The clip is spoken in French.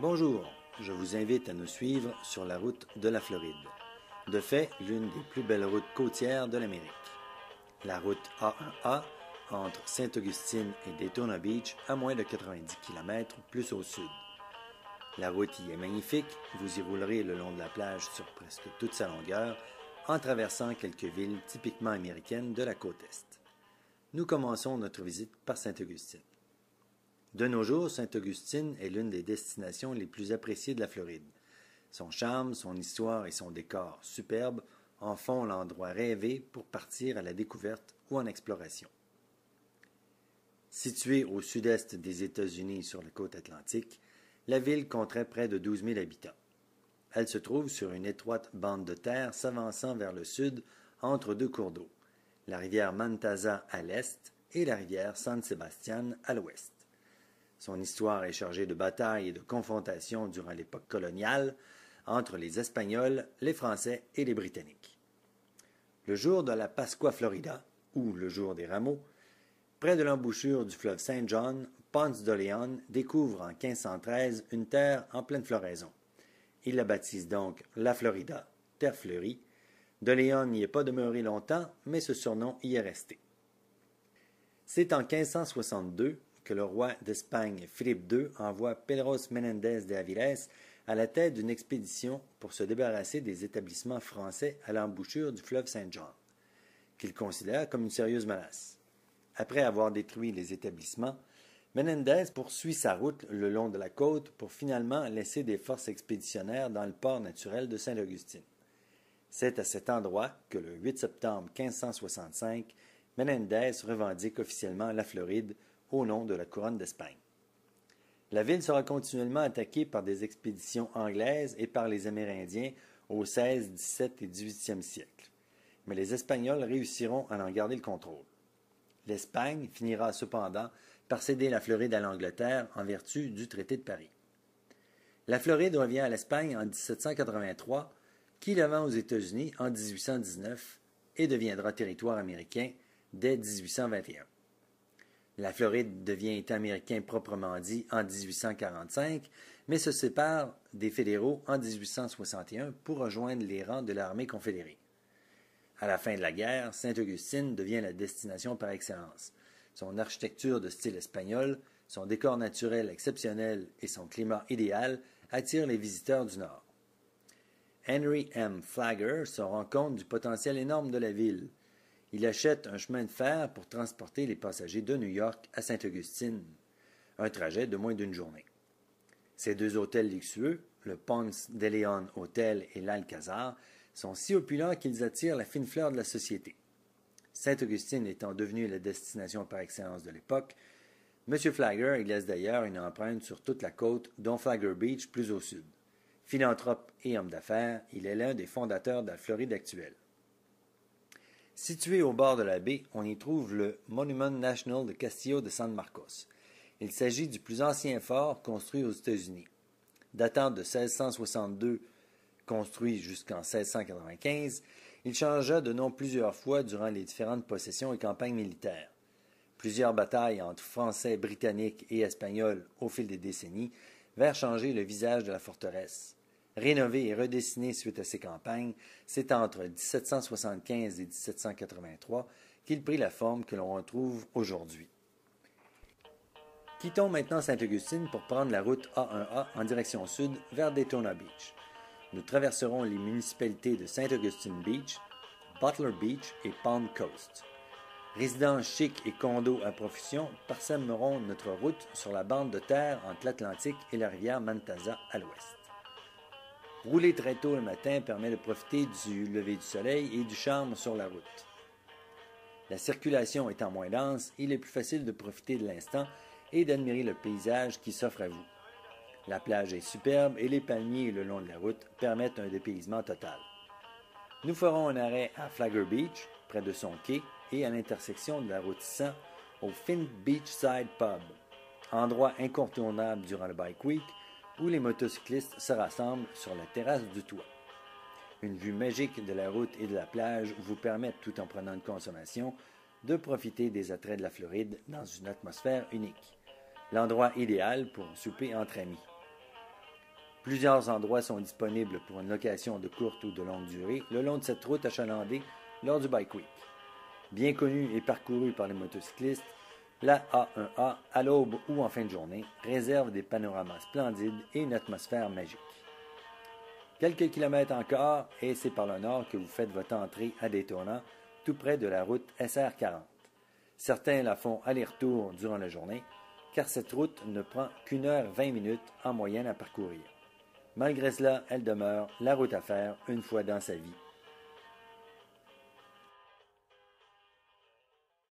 Bonjour, je vous invite à nous suivre sur la route de la Floride. De fait, l'une des plus belles routes côtières de l'Amérique. La route A1A entre Sainte-Augustine et Daytona Beach à moins de 90 km plus au sud. La route y est magnifique, vous y roulerez le long de la plage sur presque toute sa longueur en traversant quelques villes typiquement américaines de la côte Est. Nous commençons notre visite par Sainte-Augustine. De nos jours, Sainte-Augustine est l'une des destinations les plus appréciées de la Floride. Son charme, son histoire et son décor superbe en font l'endroit rêvé pour partir à la découverte ou en exploration. Située au sud-est des États-Unis sur la côte atlantique, la ville compterait près de 12 000 habitants. Elle se trouve sur une étroite bande de terre s'avançant vers le sud entre deux cours d'eau, la rivière Mantazah à l'est et la rivière San Sebastian à l'ouest. Son histoire est chargée de batailles et de confrontations durant l'époque coloniale entre les Espagnols, les Français et les Britanniques. Le jour de la Pascua Florida, ou le jour des rameaux, près de l'embouchure du fleuve Saint John, Ponce de León découvre en 1513 une terre en pleine floraison. Il la baptise donc la Florida, terre fleurie. De León n'y est pas demeuré longtemps, mais ce surnom y est resté. C'est en 1562 que le roi d'Espagne Philippe II envoie Pedros Menéndez de Avilés à la tête d'une expédition pour se débarrasser des établissements français à l'embouchure du fleuve Saint John, qu'il considère comme une sérieuse menace. Après avoir détruit les établissements, Menéndez poursuit sa route le long de la côte pour finalement laisser des forces expéditionnaires dans le port naturel de Sainte-Augustine. C'est à cet endroit que le 8 septembre 1565, Menéndez revendique officiellement la Floride au nom de la couronne d'Espagne. La ville sera continuellement attaquée par des expéditions anglaises et par les Amérindiens au 16, 17 et 18e siècle, mais les Espagnols réussiront à en garder le contrôle. L'Espagne finira cependant par céder la Floride à l'Angleterre en vertu du traité de Paris. La Floride revient à l'Espagne en 1783, qui la vend aux États-Unis en 1819 et deviendra territoire américain dès 1821. La Floride devient État américain proprement dit en 1845, mais se sépare des fédéraux en 1861 pour rejoindre les rangs de l'armée confédérée. À la fin de la guerre, Sainte-Augustine devient la destination par excellence. Son architecture de style espagnol, son décor naturel exceptionnel et son climat idéal attirent les visiteurs du Nord. Henry M. Flagler se rend compte du potentiel énorme de la ville. Il achète un chemin de fer pour transporter les passagers de New York à Sainte-Augustine, un trajet de moins d'une journée. Ces deux hôtels luxueux, le Ponce de León Hotel et l'Alcazar, sont si opulents qu'ils attirent la fine fleur de la société. Sainte-Augustine étant devenue la destination par excellence de l'époque, M. Flagler y laisse d'ailleurs une empreinte sur toute la côte, dont Flagler Beach plus au sud. Philanthrope et homme d'affaires, il est l'un des fondateurs de la Floride actuelle. Situé au bord de la baie, on y trouve le Monument National de Castillo de San Marcos. Il s'agit du plus ancien fort construit aux États-Unis. Datant de 1662, construit jusqu'en 1695, il changea de nom plusieurs fois durant les différentes possessions et campagnes militaires. Plusieurs batailles entre Français, Britanniques et Espagnols au fil des décennies vinrent changer le visage de la forteresse. Rénové et redessiné suite à ces campagnes, c'est entre 1775 et 1783 qu'il prit la forme que l'on retrouve aujourd'hui. Quittons maintenant Sainte-Augustine pour prendre la route A1A en direction sud vers Daytona Beach. Nous traverserons les municipalités de Sainte-Augustine Beach, Butler Beach et Palm Coast. Résidences chics et condos à profusion parsèmeront notre route sur la bande de terre entre l'Atlantique et la rivière Mantazah à l'ouest. Rouler très tôt le matin permet de profiter du lever du soleil et du charme sur la route. La circulation étant moins dense, il est plus facile de profiter de l'instant et d'admirer le paysage qui s'offre à vous. La plage est superbe et les palmiers le long de la route permettent un dépaysement total. Nous ferons un arrêt à Flagler Beach, près de son quai, et à l'intersection de la route 100 au Finn Beachside Pub, endroit incontournable durant le Bike Week où les motocyclistes se rassemblent sur la terrasse du toit. Une vue magique de la route et de la plage vous permet, tout en prenant une consommation, de profiter des attraits de la Floride dans une atmosphère unique. L'endroit idéal pour un souper entre amis. Plusieurs endroits sont disponibles pour une location de courte ou de longue durée le long de cette route achalandée lors du Bike Week. Bien connue et parcourue par les motocyclistes, la A1A, à l'aube ou en fin de journée, réserve des panoramas splendides et une atmosphère magique. Quelques kilomètres encore, et c'est par le nord que vous faites votre entrée à Daytona, tout près de la route SR40. Certains la font aller-retour durant la journée, car cette route ne prend qu'une heure 20 minutes en moyenne à parcourir. Malgré cela, elle demeure la route à faire une fois dans sa vie.